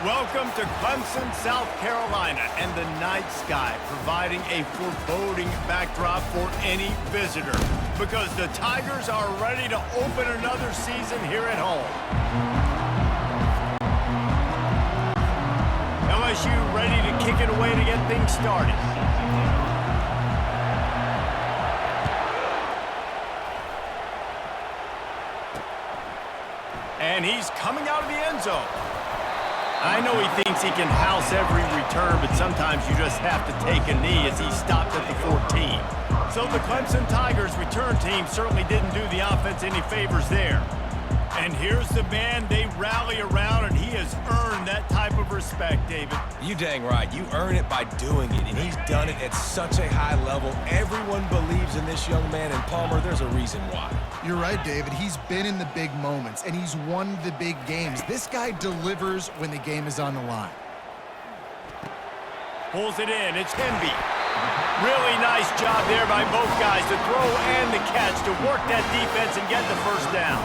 Welcome to Clemson, South Carolina, and the night sky providing a foreboding backdrop for any visitor because the Tigers are ready to open another season here at home. LSU ready to kick it away to get things started. And he's coming out of the end zone. I know he thinks he can house every return, but sometimes you just have to take a knee as he stopped at the 14. So the Clemson Tigers return team certainly didn't do the offense any favors there. And here's the man they rally around, and he has earned that type of respect, David. You dang right. You earn it by doing it, and he's done it at such a high level. Everyone believes in this young man, and Palmer, there's a reason why. You're right, David. He's been in the big moments, and he's won the big games. This guy delivers when the game is on the line. Pulls it in. It's Hemby. Really nice job there by both guys to throw and the catch to work that defense and get the first down.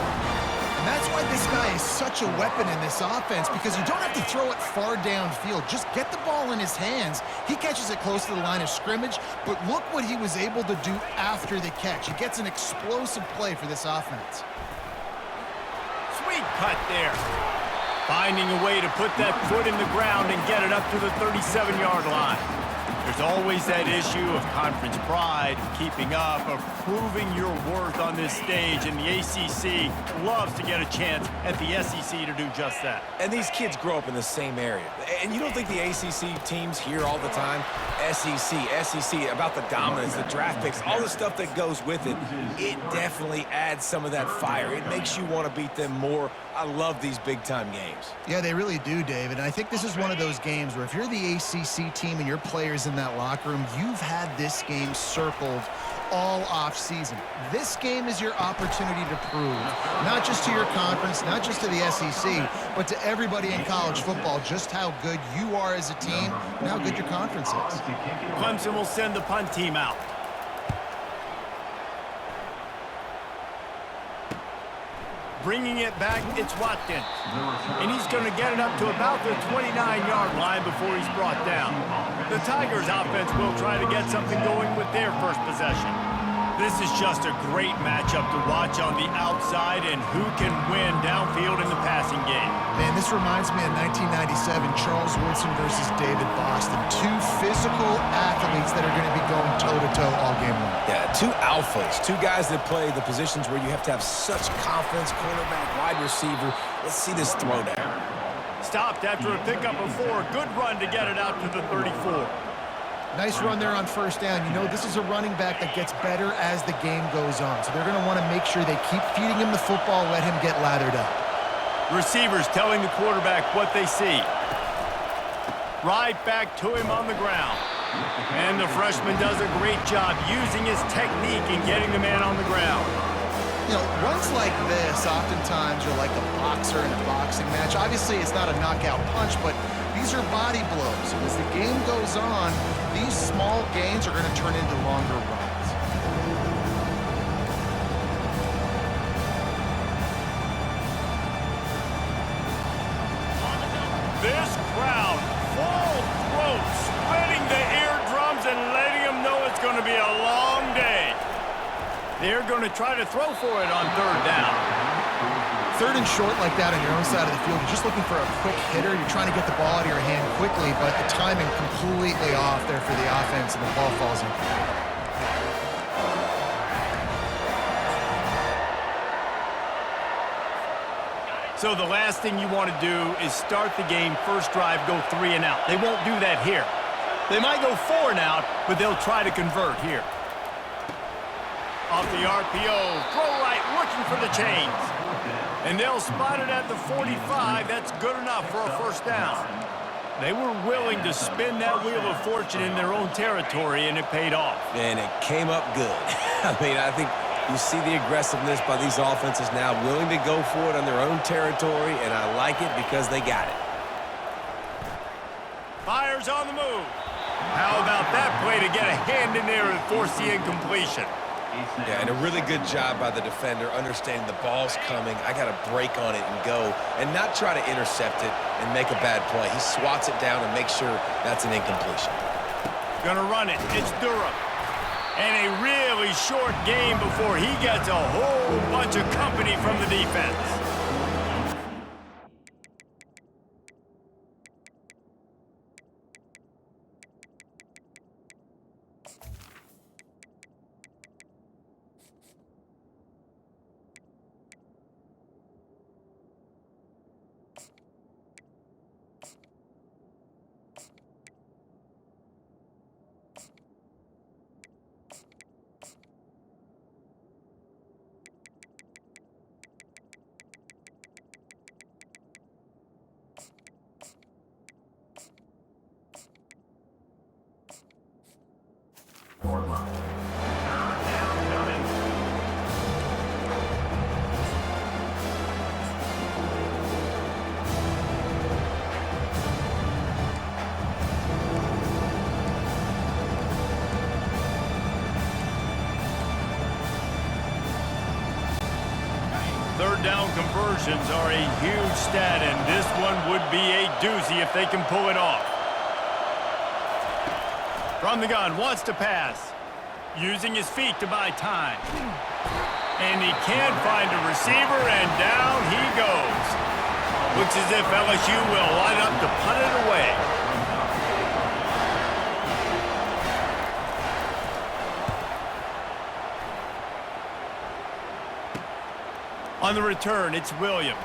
And that's why this guy is such a weapon in this offense, because you don't have to throw it far downfield. Just get the ball in his hands. He catches it close to the line of scrimmage, but look what he was able to do after the catch. He gets an explosive play for this offense. Sweet cut there. Finding a way to put that foot in the ground and get it up to the 37-yard line. There's always that issue of conference pride, of keeping up, of proving your worth on this stage, and the ACC loves to get a chance at the SEC to do just that. And these kids grow up in the same area. And you don't think the ACC teams hear all the time, SEC, about the dominance, the draft picks, all the stuff that goes with it. It definitely adds some of that fire. It makes you want to beat them more. I love these big-time games. Yeah, they really do, David. And I think this is one of those games where if you're the ACC team and your players in that locker room, you've had this game circled all off-season. This game is your opportunity to prove, not just to your conference, not just to the SEC, but to everybody in college football, just how good you are as a team and how good your conference is. Clemson will send the punt team out. Bringing it back, it's Watkins. And he's going to get it up to about the 29-yard line before he's brought down. The Tigers offense will try to get something going with their first possession. This is just a great matchup to watch on the outside and who can win downfield in the passing game. Man, this reminds me of 1997, Charles Woodson versus David Boston. Two physical athletes that are going to be going toe-to-toe all game long. Yeah, two alphas, two guys that play the positions where you have to have such confidence, cornerback, wide receiver. Let's see this throwdown. Stopped after a pickup of 4. Good run to get it out to the 34. Nice run there on first down. You know, this is a running back that gets better as the game goes on. So they're going to want to make sure they keep feeding him the football, let him get lathered up. Receivers telling the quarterback what they see. Right back to him on the ground. And the freshman does a great job using his technique and getting the man on the ground. You know, runs like this oftentimes are like a boxer in a boxing match. Obviously, it's not a knockout punch, but these are body blows. And as the game goes on, these small gains are going to turn into longer runs. This crowd, full throat, splitting the eardrums and letting them know it's going to be a long day. They're going to try to throw for it on third down. Third and short like that on your own side of the field, you're just looking for a quick hitter. You're trying to get the ball out of your hand quickly, but the timing completely off there for the offense, and the ball falls in. So the last thing you want to do is start the game, first drive, go 3 and out. They won't do that here. They might go 4 and out, but they'll try to convert here. Off the RPO, throw right, looking for the chains. And they'll spot it at the 45. That's good enough for a first down. They were willing to spin that wheel of fortune in their own territory, and it paid off. And it came up good. I mean, I think you see the aggressiveness by these offenses now, willing to go for it on their own territory, and I like it because they got it. Fires on the move. How about that play to get a hand in there and force the incompletion? Yeah, and a really good job by the defender understanding the ball's coming. I got to break on it and go and not try to intercept it and make a bad play. He swats it down and makes sure that's an incompletion. Gonna run it. It's Durham. And a really short game before he gets a whole bunch of company from the defense. Third down conversions are a huge stat, and this one would be a doozy if they can pull it off. From the gun, wants to pass. Using his feet to buy time. And he can't find a receiver, and down he goes. Looks as if LSU will line up to punt it away. On the return, it's Williams.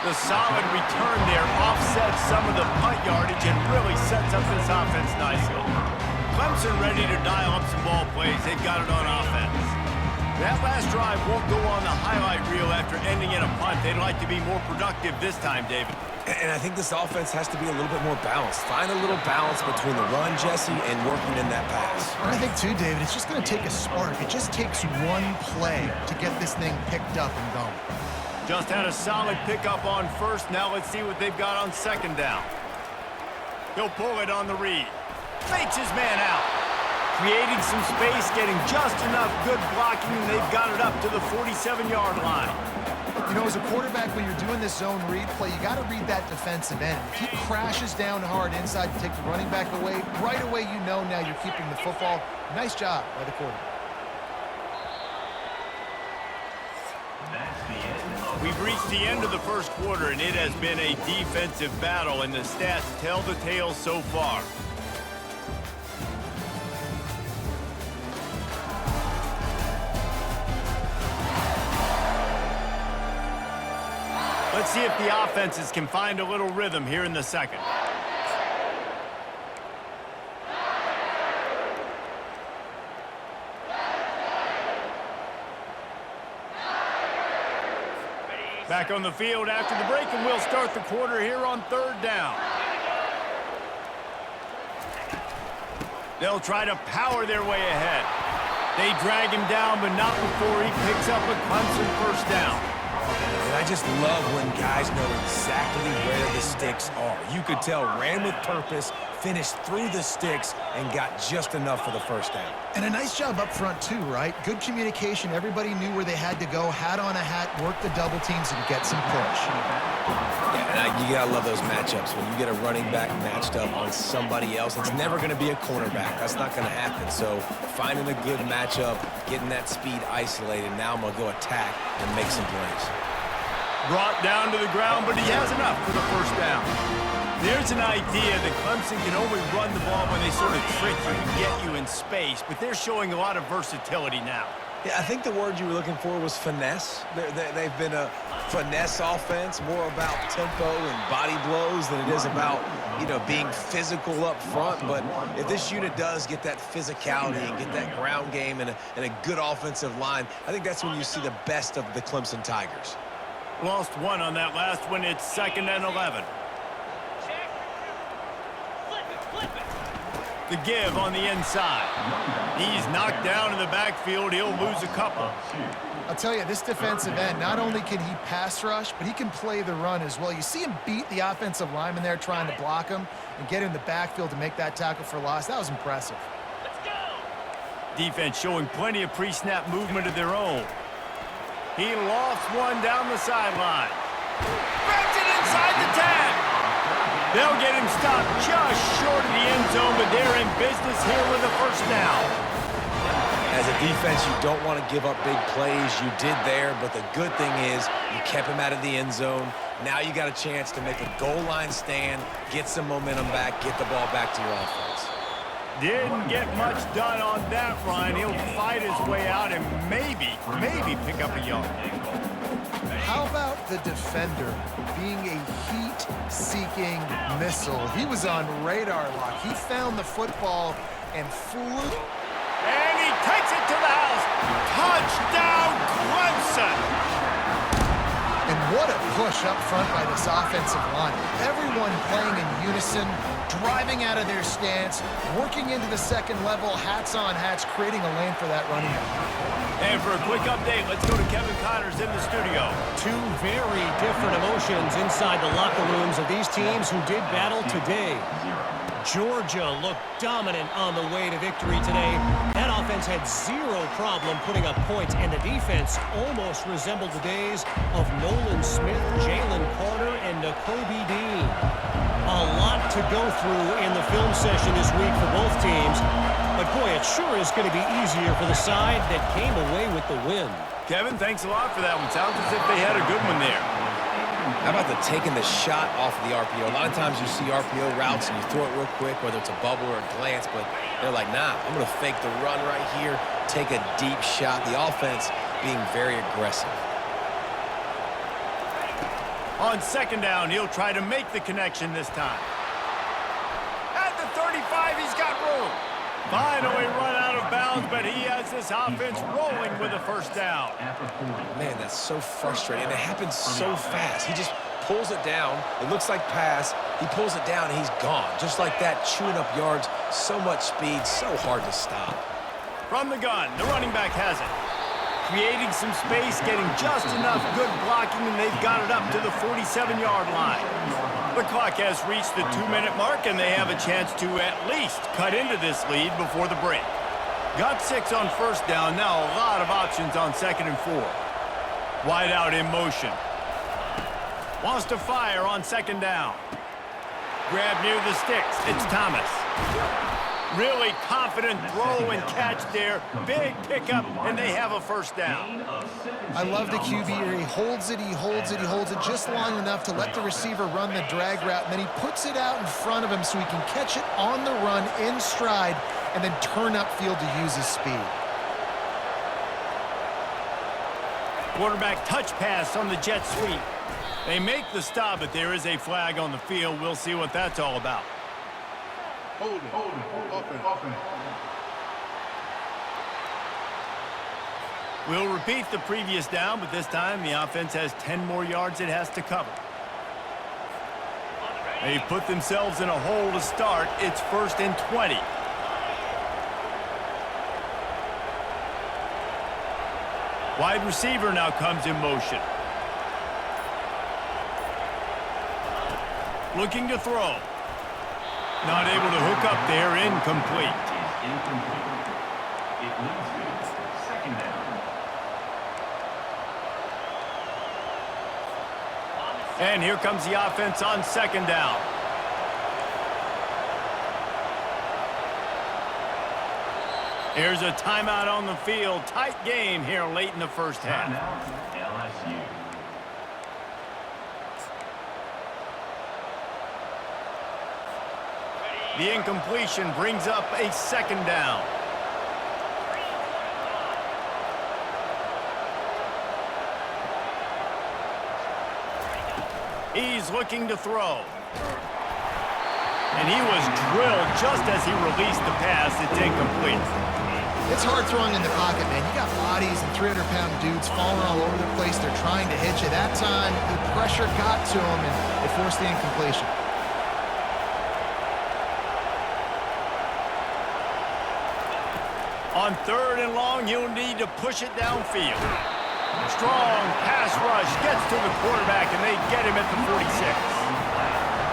The solid return there offsets some of the punt yardage and really sets up this offense nicely. Clemson ready to dial up some ball plays. They've got it on offense. That last drive won't go on the highlight reel after ending in a punt. They'd like to be more productive this time, David. And I think this offense has to be a little bit more balanced. Find a little balance between the run, Jesse, and working in that pass. And I think, too, David, it's just going to take a spark. It just takes one play to get this thing picked up and going. Just had a solid pickup on first. Now let's see what they've got on second down. He'll pull it on the read. Fakes his man out. Creating some space, getting just enough good blocking, and they've got it up to the 47-yard line. You know, as a quarterback, when you're doing this zone read play, you got to read that defensive end. If he crashes down hard inside to take the running back away, right away you know now you're keeping the football. Nice job by the quarterback. We've reached the end of the first quarter, and it has been a defensive battle, and the stats tell the tale so far. Let's see if the offenses can find a little rhythm here in the second. Back on the field after the break, and we'll start the quarter here on third down. They'll try to power their way ahead. They drag him down, but not before he picks up a Clemson first down. And I just love when guys know exactly where the sticks are. You could tell ran with purpose, finished through the sticks, and got just enough for the first down. And a nice job up front, too, right? Good communication. Everybody knew where they had to go. Hat on a hat, work the double teams, and get some push. Yeah, and you got to love those matchups. When you get a running back matched up on somebody else, it's never going to be a cornerback. That's not going to happen. So finding a good matchup, getting that speed isolated, now I'm going to go attack and make some plays. Brought down to the ground, but he has enough for the first down. There's an idea that Clemson can only run the ball when they sort of trick you and get you in space, but they're showing a lot of versatility now. Yeah, I think the word you were looking for was finesse. They've been a finesse offense, more about tempo and body blows than it is about, you know, being physical up front. But if this unit does get that physicality and get that ground game and a good offensive line, I think that's when you see the best of the Clemson Tigers. Lost one on that last one. It's 2nd and 11. The give on the inside. He's knocked down in the backfield. He'll lose a couple. I'll tell you, this defensive end, not only can he pass rush, but he can play the run as well. You see him beat the offensive lineman there trying to block him and get in the backfield to make that tackle for loss. That was impressive. Defense showing plenty of pre-snap movement of their own. He lofts one down the sideline. Grabs it inside the 10. They'll get him stopped just short of the end zone, but they're in business here with a first down. As a defense, you don't want to give up big plays. You did there, but the good thing is you kept him out of the end zone. Now you got a chance to make a goal line stand, get some momentum back, get the ball back to your offense. Didn't get much done on that run. He'll fight his way out and maybe pick up a yard. How about the defender being a heat-seeking missile? He was on radar lock. He found the football and flew. And he takes it to the house. Touchdown, Clemson! And what a push up front by this offensive line. Everyone playing in unison, driving out of their stance, working into the second level, hats on hats, creating a lane for that running back. And for a quick update, let's go to Kevin Connors in the studio. Two very different emotions inside the locker rooms of these teams who did battle today. Georgia looked dominant on the way to victory today. That offense had zero problem putting up points, and the defense almost resembled the days of Nolan Smith, Jalen Carter, and Nakobe Dean. A lot to go through in the film session this week for both teams, but boy, it sure is going to be easier for the side that came away with the win. Kevin, thanks a lot for that one. Sounds as if they had a good one there. How about taking the shot off of the RPO? A lot of times you see RPO routes and you throw it real quick, whether it's a bubble or a glance, but they're like, nah, I'm going to fake the run right here, take a deep shot. The offense being very aggressive. On second down, he'll try to make the connection this time. At the 35, he's got room. Finally run out of bounds, but he has this offense rolling with a first down. Man, that's so frustrating. And it happens so fast. He just pulls it down. It looks like pass. He pulls it down, and he's gone. Just like that, chewing up yards. So much speed, so hard to stop. From the gun, the running back has it. Creating some space, getting just enough good blocking, and they've got it up to the 47-yard line. The clock has reached the 2-minute mark, and they have a chance to at least cut into this lead before the break. Got 6 on first down, now a lot of options on second and 4. Wide out in motion. Wants to fire on second down. Grab near the sticks, it's Thomas. Really confident throw and catch there. Big pickup, and they have a first down. I love the QB here. He holds it, he holds it, he holds it just long enough to let the receiver run the drag route, and then he puts it out in front of him so he can catch it on the run in stride and then turn upfield to use his speed. Quarterback touch pass on the jet sweep. They make the stop, but there is a flag on the field. We'll see what that's all about. Hold it, offense. We'll repeat the previous down, but this time the offense has 10 more yards it has to cover. They've put themselves in a hole to start. It's 1st and 20. Wide receiver now comes in motion. Looking to throw. Not able to hook up there, incomplete. It leads to second down. And here comes the offense on second down. Here's a timeout on the field. Tight game here late in the first half. LSU. The incompletion brings up a second down. He's looking to throw. And he was drilled just as he released the pass. It's incomplete. It's hard throwing in the pocket, man. You got bodies and 300-pound dudes falling all over the place. They're trying to hit you. That time, the pressure got to him, and it forced the incompletion. On 3rd and long, he'll need to push it downfield. Strong pass rush gets to the quarterback, and they get him at the 46.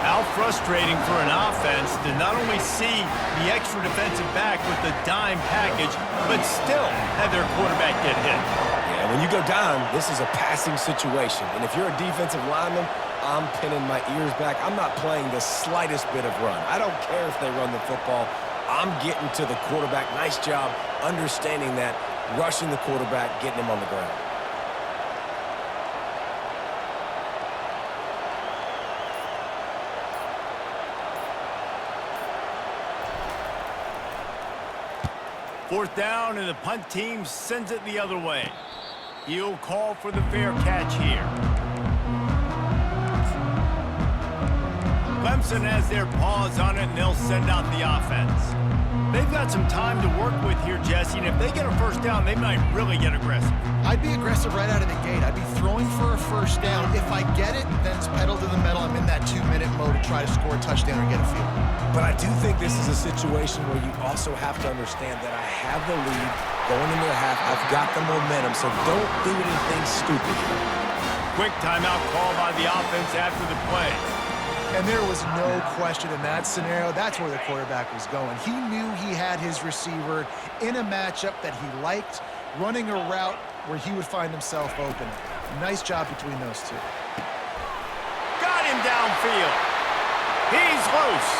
Out frustrating for an offense to not only see the extra defensive back with the dime package, but still have their quarterback get hit. Yeah, when you go down, this is a passing situation. And if you're a defensive lineman, I'm pinning my ears back. I'm not playing the slightest bit of run. I don't care if they run the football. I'm getting to the quarterback. Nice job understanding that, rushing the quarterback, getting him on the ground. Fourth down, and the punt team sends it the other way. He'll call for the fair catch here. Clemson has their paws on it, and they'll send out the offense. They've got some time to work with here, Jesse, and if they get a first down, they might really get aggressive. I'd be aggressive right out of the gate. I'd be throwing for a first down. If I get it, then it's pedal to the metal. I'm in that 2-minute mode to try to score a touchdown or get a field. But I do think this is a situation where you also have to understand that I have the lead going into the half. I've got the momentum, so don't do anything stupid. Quick timeout call by the offense after the play. And there was no question in that scenario. That's where the quarterback was going. He knew he had his receiver in a matchup that he liked, running a route where he would find himself open. Nice job between those two. Got him downfield. He's loose.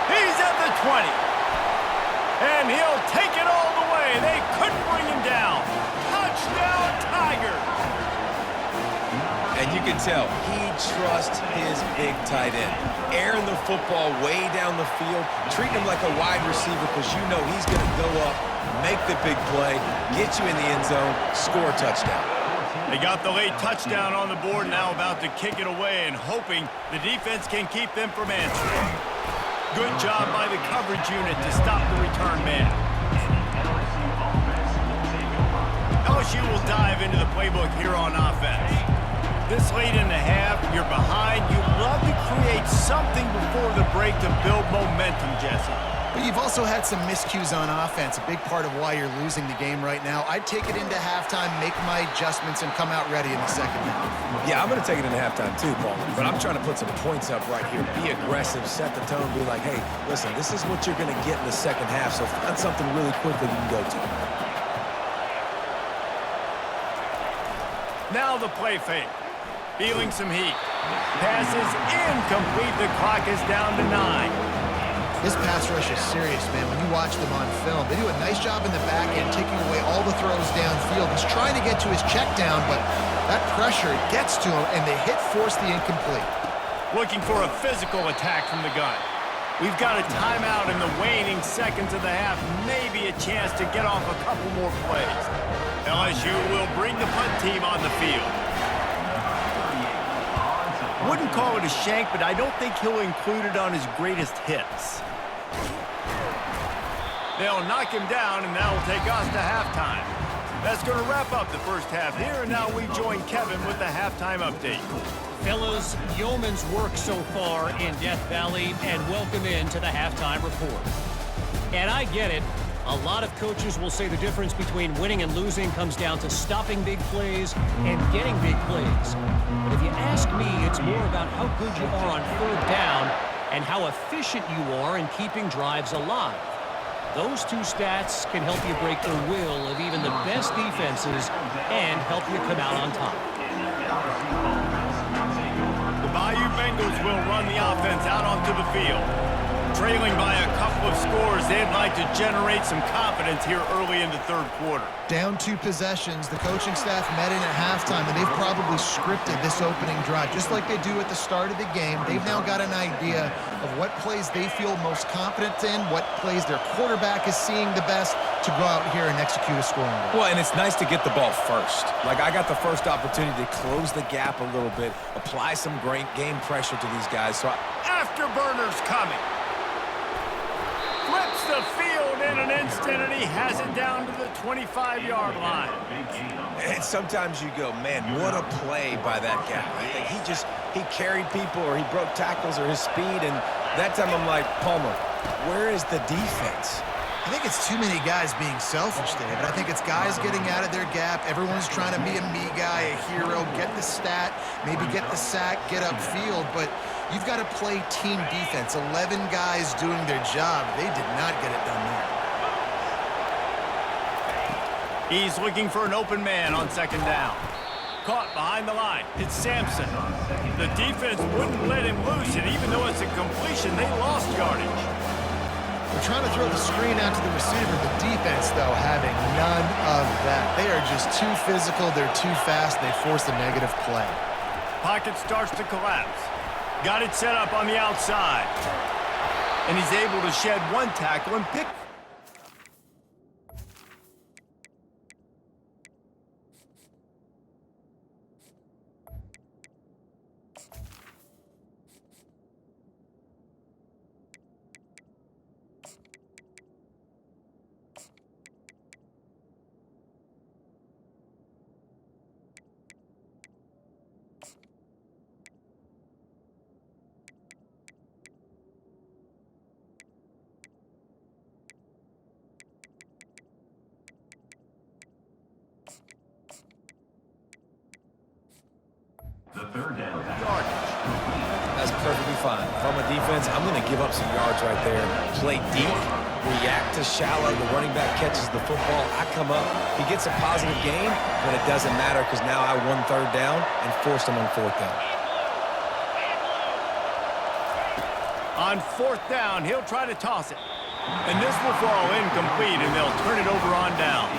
He's at the 20. And he'll take it all the way. They couldn't bring him down. Touchdown, Tigers. And you can tell he trusts his big tight end. Airing the football way down the field, treating him like a wide receiver because you know he's going to go up, make the big play, get you in the end zone, score a touchdown. They got the late touchdown on the board, now about to kick it away and hoping the defense can keep them from answering. Good job by the coverage unit to stop the return man. LSU will dive into the playbook here on offense. This late in the half, you're behind. You love to create something before the break to build momentum, Jesse. But you've also had some miscues on offense, a big part of why you're losing the game right now. I'd take it into halftime, make my adjustments, and come out ready in the second half. Yeah, I'm going to take it into halftime too, Paul. But I'm trying to put some points up right here. Be aggressive, set the tone, be like, hey, listen, this is what you're going to get in the second half, so find something really quick that you can go to. Now the play fake. Feeling some heat. Pass is incomplete. The clock is down to 9. This pass rush is serious, man. When you watch them on film, they do a nice job in the back end, taking away all the throws downfield. He's trying to get to his check down, but that pressure gets to him, and the hit forced the incomplete. Looking for a physical attack from the gun. We've got a timeout in the waning seconds of the half. Maybe a chance to get off a couple more plays. LSU will bring the punt team on the field. Wouldn't call it a shank, but I don't think he'll include it on his greatest hits. They'll knock him down, and that'll take us to halftime. That's going to wrap up the first half here, and now we join Kevin with the halftime update. Fellas, yeoman's work so far in Death Valley, and welcome into the halftime report. And I get it. A lot of coaches will say the difference between winning and losing comes down to stopping big plays and getting big plays. But if you ask me, it's more about how good you are on third down and how efficient you are in keeping drives alive. Those two stats can help you break the will of even the best defenses and help you come out on top. The Bayou Bengals will run the offense out onto the field. Trailing by a couple of scores, they'd like to generate some confidence here early in the third quarter. Down 2 possessions, the coaching staff met in at halftime, and they've probably scripted this opening drive. Just like they do at the start of the game, they've now got an idea of what plays they feel most confident in, what plays their quarterback is seeing the best to go out here and execute a scoring goal. Well, and it's nice to get the ball first. Like, I got the first opportunity to close the gap a little bit, apply some great game pressure to these guys. So Afterburners coming. Flips the field in an instant, and he has it down to the 25-yard line. And sometimes you go, man, what a play by that guy. He carried people, or he broke tackles, or his speed, and that time I'm like, Palmer, where is the defense? I think it's too many guys being selfish today, but I think it's guys getting out of their gap. Everyone's trying to be a me guy, a hero, get the stat, maybe get the sack, get upfield, but You've got to play team defense. 11 guys doing their job. They did not get it done there. He's looking for an open man on second down. Caught behind the line. It's Sampson. The defense wouldn't let him loose, and even though it's a completion, they lost yardage. They're trying to throw the screen out to the receiver. The defense, though, having none of that. They are just too physical. They're too fast. They force a negative play. Pocket starts to collapse. Got it set up on the outside. And he's able to shed one tackle and pick. The third down. That's perfectly fine. If I'm a defense, I'm going to give up some yards right there. Play deep, react to shallow. The running back catches the football. I come up. He gets a positive gain, but it doesn't matter because now I won third down and forced him on fourth down. On fourth down, he'll try to toss it. And this will fall incomplete, and they'll turn it over on downs.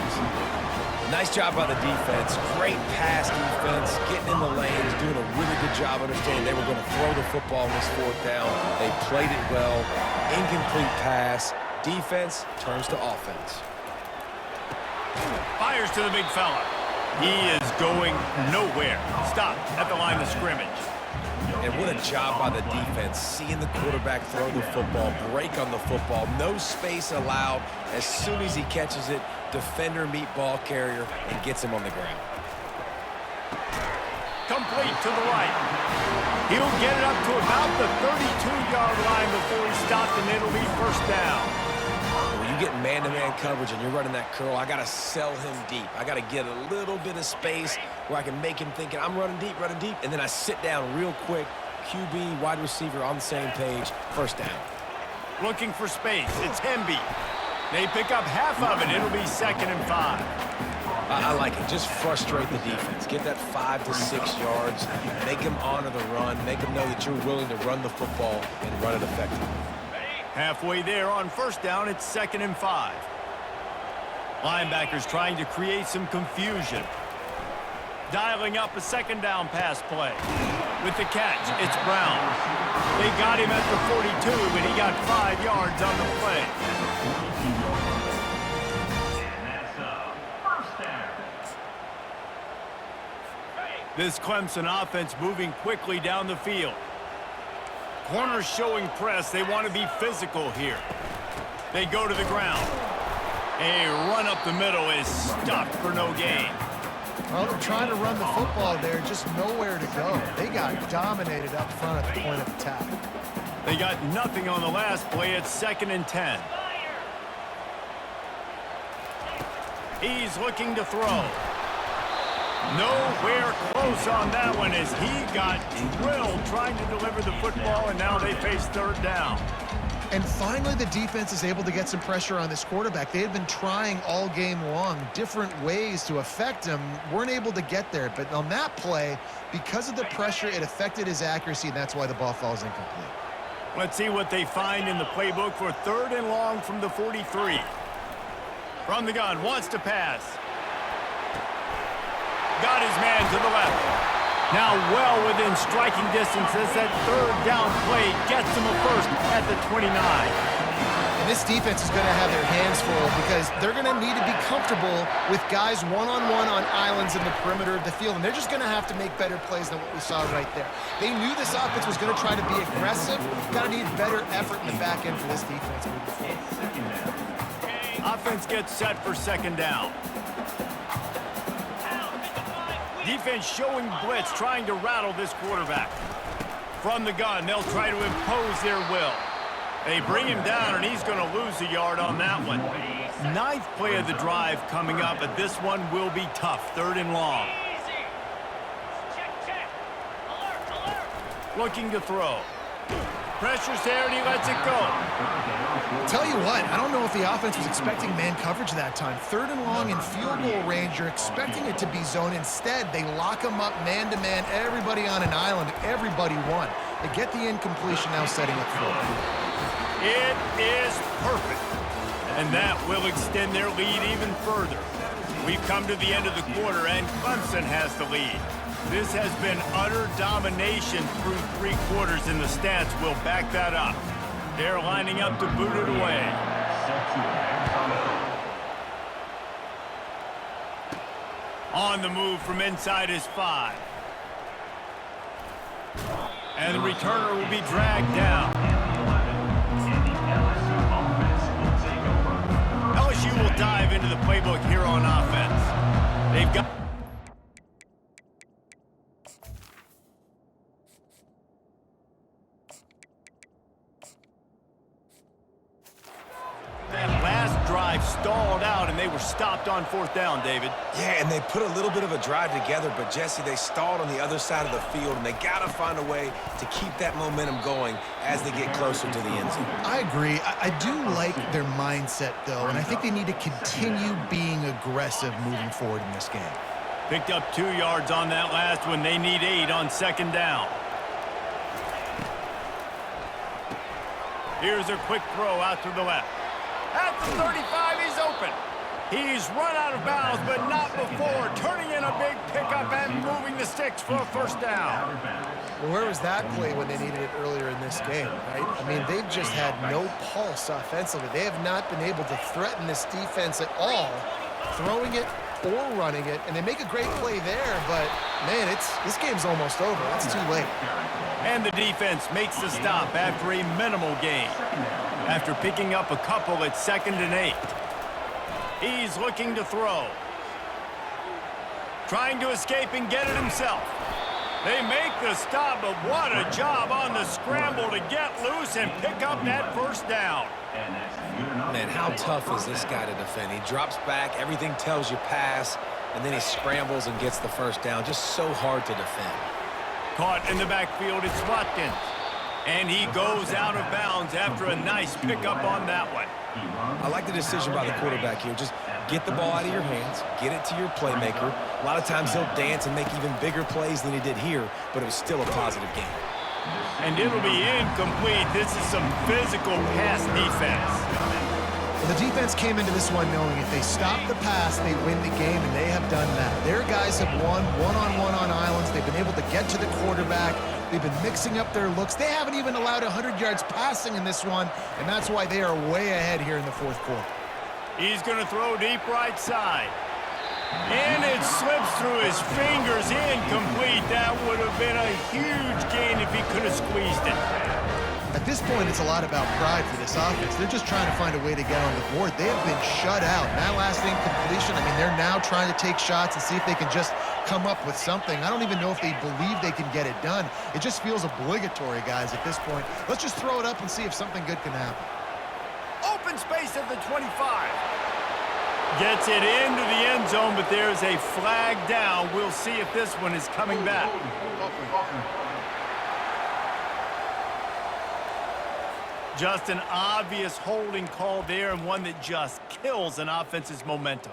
Nice job by the defense. Great pass defense, getting in the lanes, doing a really good job understanding they were going to throw the football on this fourth down. They played it well. Incomplete pass. Defense turns to offense. Fires to the big fella. He is going nowhere. Stop at the line of scrimmage. And what a job by the defense, seeing the quarterback throw the football, break on the football, no space allowed. As soon as he catches it, defender meet ball carrier and gets him on the ground. Complete to the right. He'll get it up to about the 32-yard line before he stopped, and it'll be first down. When you get man-to-man coverage and you're running that curl, I got to sell him deep. I got to get a little bit of space where I can make him thinking I'm running deep, and then I sit down real quick. QB, wide receiver on the same page, first down. Looking for space. It's Hemby. They pick up half of it. It'll be 2nd and 5. I like it. Just frustrate the defense. Get that 5 to 6 yards. Make them honor the run. Make them know that you're willing to run the football and run it effectively. Halfway there on first down, it's 2nd and 5. Linebackers trying to create some confusion. Dialing up a second down pass play. With the catch, it's Brown. They got him at the 42, but he got 5 yards on the play. And that's a first down. This Clemson offense moving quickly down the field. Corners showing press. They want to be physical here. They go to the ground. A run up the middle is stopped for no gain. Well, they're trying to run the football there, just nowhere to go. They got dominated up front at the point of attack. They got nothing on the last play. It's 2nd and 10. He's looking to throw. Nowhere close on that one as he got drilled trying to deliver the football, and now they face third down. And finally, the defense is able to get some pressure on this quarterback. They had been trying all game long, different ways to affect him, weren't able to get there. But on that play, because of the pressure, it affected his accuracy, and that's why the ball falls incomplete. Let's see what they find in the playbook for 3rd and long from the 43. From the gun, wants to pass. Got his man to the left. Now well within striking distance as that 3rd down play gets him a first at the 29. And this defense is going to have their hands full because they're going to need to be comfortable with guys one-on-one on islands in the perimeter of the field. And they're just going to have to make better plays than what we saw right there. They knew this offense was going to try to be aggressive. Got to need better effort in the back end for this defense moving forward. Offense gets set for 2nd down. Defense showing blitz, trying to rattle this quarterback. From the gun, they'll try to impose their will. They bring him down, and he's going to lose a yard on that one. 9th play of the drive coming up, but this one will be tough. 3rd and long. Looking to throw. Pressure's there, and he lets it go. Tell you what, I don't know if the offense was expecting man coverage that time. 3rd and long in field goal range, you're expecting it to be zone. Instead, they lock them up man-to-man, everybody on an island, everybody won. They get the incompletion now setting up for it. It is perfect. And that will extend their lead even further. We've come to the end of the quarter, and Clemson has the lead. This has been utter domination through 3 quarters, and the stats will back that up. They're lining up to boot it away. On the move from inside his 5. And the returner will be dragged down. LSU will dive into the playbook here on offense. They've got... That last drive stalled out, and they were stopped on 4th down, David. Yeah, and they put a little bit of a drive together, but, Jesse, they stalled on the other side of the field, and they got to find a way to keep that momentum going as they get closer to the end zone. I agree. I do like their mindset, though, and I think they need to continue being aggressive moving forward in this game. Picked up 2 yards on that last one. They need 8 on 2nd down. Here's a quick throw out to the left. At the 35, he's open. He's run out of bounds, but not before. Turning in a big pickup and moving the sticks for a 1st down. Well, where was that play when they needed it earlier in this game, right? I mean, they've just had no pulse offensively. They have not been able to threaten this defense at all, throwing it or running it, and they make a great play there, but, man, this game's almost over. It's too late. And the defense makes the stop after a minimal gain. After picking up a couple at 2nd and 8. He's looking to throw. Trying to escape and get it himself. They make the stop, but what a job on the scramble to get loose and pick up that 1st down. Man, how tough is this guy to defend? He drops back, everything tells you pass, and then he scrambles and gets the 1st down. Just so hard to defend. Caught in the backfield, it's Watkins. And he goes out of bounds after a nice pickup on that one. I like the decision by the quarterback here. Just get the ball out of your hands, get it to your playmaker. A lot of times he'll dance and make even bigger plays than he did here, but it was still a positive game. And it'll be incomplete. This is some physical pass defense. Well, the defense came into this one knowing if they stop the pass, they win the game, and they have done that. Their guys have won one-on-one on islands. They've been able to get to the quarterback. They've been mixing up their looks. They haven't even allowed 100 yards passing in this one, and that's why they are way ahead here in the 4th quarter. He's going to throw deep right side. And it slips through his fingers, incomplete. That would have been a huge gain if he could have squeezed it. At this point, it's a lot about pride for this offense. They're just trying to find a way to get on the board. They have been shut out. And that last incompletion, I mean, they're now trying to take shots and see if they can just come up with something. I don't even know if they believe they can get it done. It just feels obligatory, guys, at this point. Let's just throw it up and see if something good can happen. Open space at the 25. Gets it into the end zone, but there's a flag down. We'll see if this one is coming back. Just an obvious holding call there, and one that just kills an offense's momentum.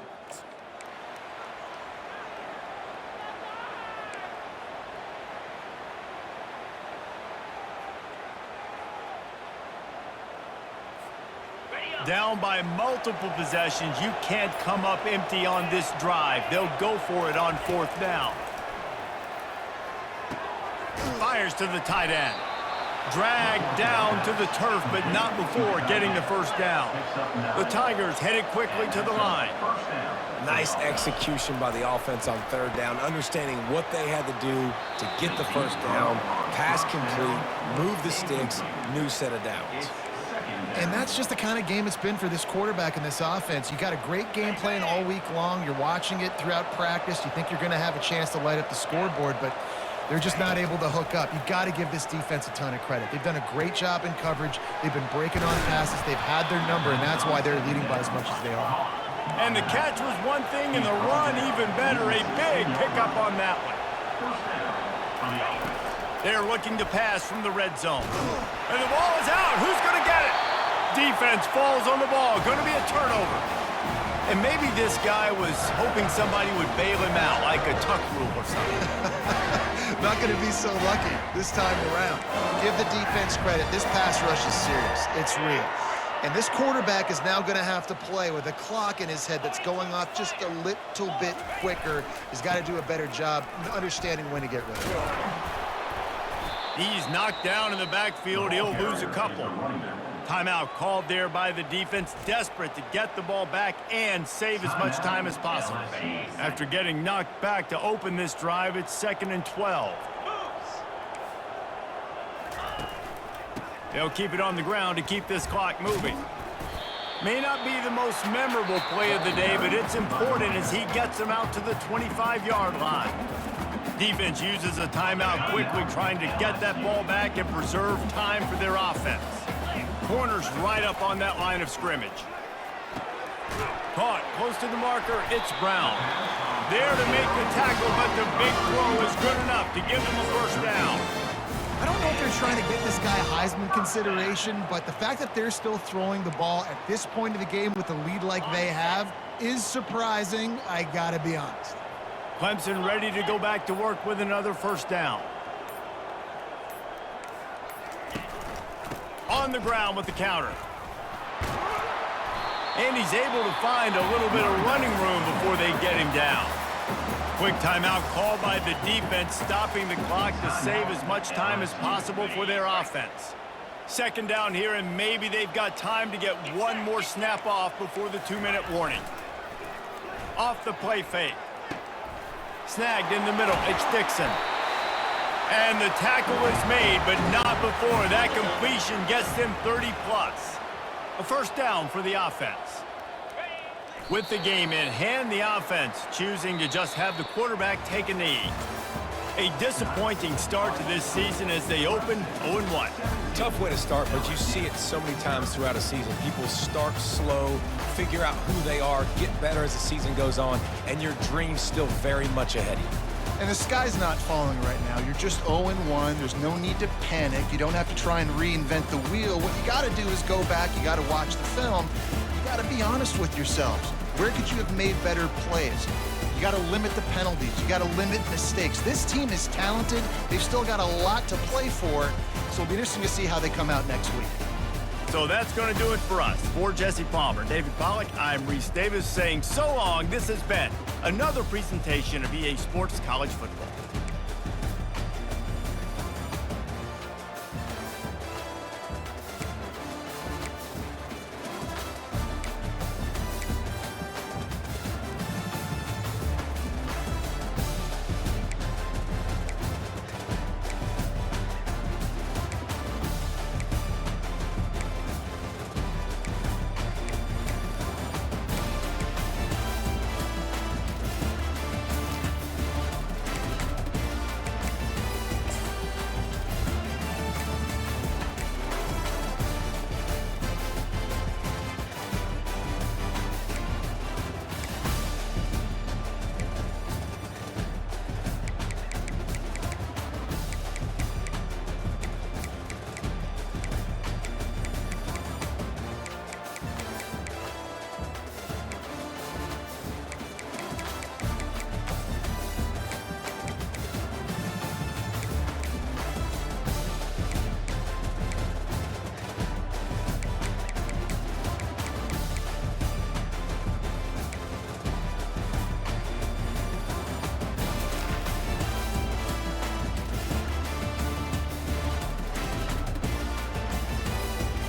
Down by multiple possessions, you can't come up empty on this drive. They'll go for it on 4th down. Fires to the tight end. Dragged down to the turf, but not before getting the 1st down. The Tigers headed quickly to the line. Nice execution by the offense on 3rd down, understanding what they had to do to get the 1st down, pass complete, move the sticks, new set of downs. And that's just the kind of game it's been for this quarterback and this offense. You got a great game plan all week long. You're watching it throughout practice. You think you're going to have a chance to light up the scoreboard, but they're just not able to hook up. You've got to give this defense a ton of credit. They've done a great job in coverage. They've been breaking on passes. They've had their number, and that's why they're leading by as much as they are. And the catch was one thing, and the run even better. A big pickup on that one. They're looking to pass from the red zone. And the ball is out. Who's going to get it? Defense falls on the ball. Going to be a turnover. And maybe this guy was hoping somebody would bail him out, like a tuck rule or something. Not going to be so lucky this time around. Give the defense credit. This pass rush is serious. It's real. And this quarterback is now going to have to play with a clock in his head that's going off just a little bit quicker. He's got to do a better job understanding when to get rid of it. He's knocked down in the backfield. He'll lose a couple. Timeout called there by the defense, desperate to get the ball back and save as much time as possible. After getting knocked back to open this drive, it's 2nd and 12. They'll keep it on the ground to keep this clock moving. May not be the most memorable play of the day, but it's important as he gets them out to the 25-yard line. Defense uses a timeout quickly, trying to get that ball back and preserve time for their offense. Corners right up on that line of scrimmage. Caught close to the marker, it's Brown. There to make the tackle, but the big throw is good enough to give them a first down. I don't know if they're trying to get this guy Heisman consideration, but the fact that they're still throwing the ball at this point of the game with a lead like they have is surprising, I gotta be honest. Clemson ready to go back to work with another first down. On the ground with the counter. And he's able to find a little bit of running room before they get him down. Quick timeout called by the defense, stopping the clock to save as much time as possible for their offense. 2nd down here, and maybe they've got time to get one more snap off before the 2-minute warning. Off the play fake. Snagged in the middle, it's Dixon. And the tackle is made, but not before that completion gets them 30+. A first down for the offense. With the game in hand, the offense choosing to just have the quarterback take a knee. A disappointing start to this season as they open 0-1. Tough way to start, but you see it so many times throughout a season. People start slow, figure out who they are, get better as the season goes on, and your dream's still very much ahead of you. And the sky's not falling right now. You're just 0-1. There's no need to panic. You don't have to try and reinvent the wheel. What you got to do is go back. You got to watch the film. You got to be honest with yourselves. Where could you have made better plays? You got to limit the penalties. You got to limit mistakes. This team is talented. They've still got a lot to play for. So it'll be interesting to see how they come out next week. So that's going to do it for us. For Jesse Palmer, David Pollack, I'm Reese Davis saying so long. This has been another presentation of EA Sports College Football.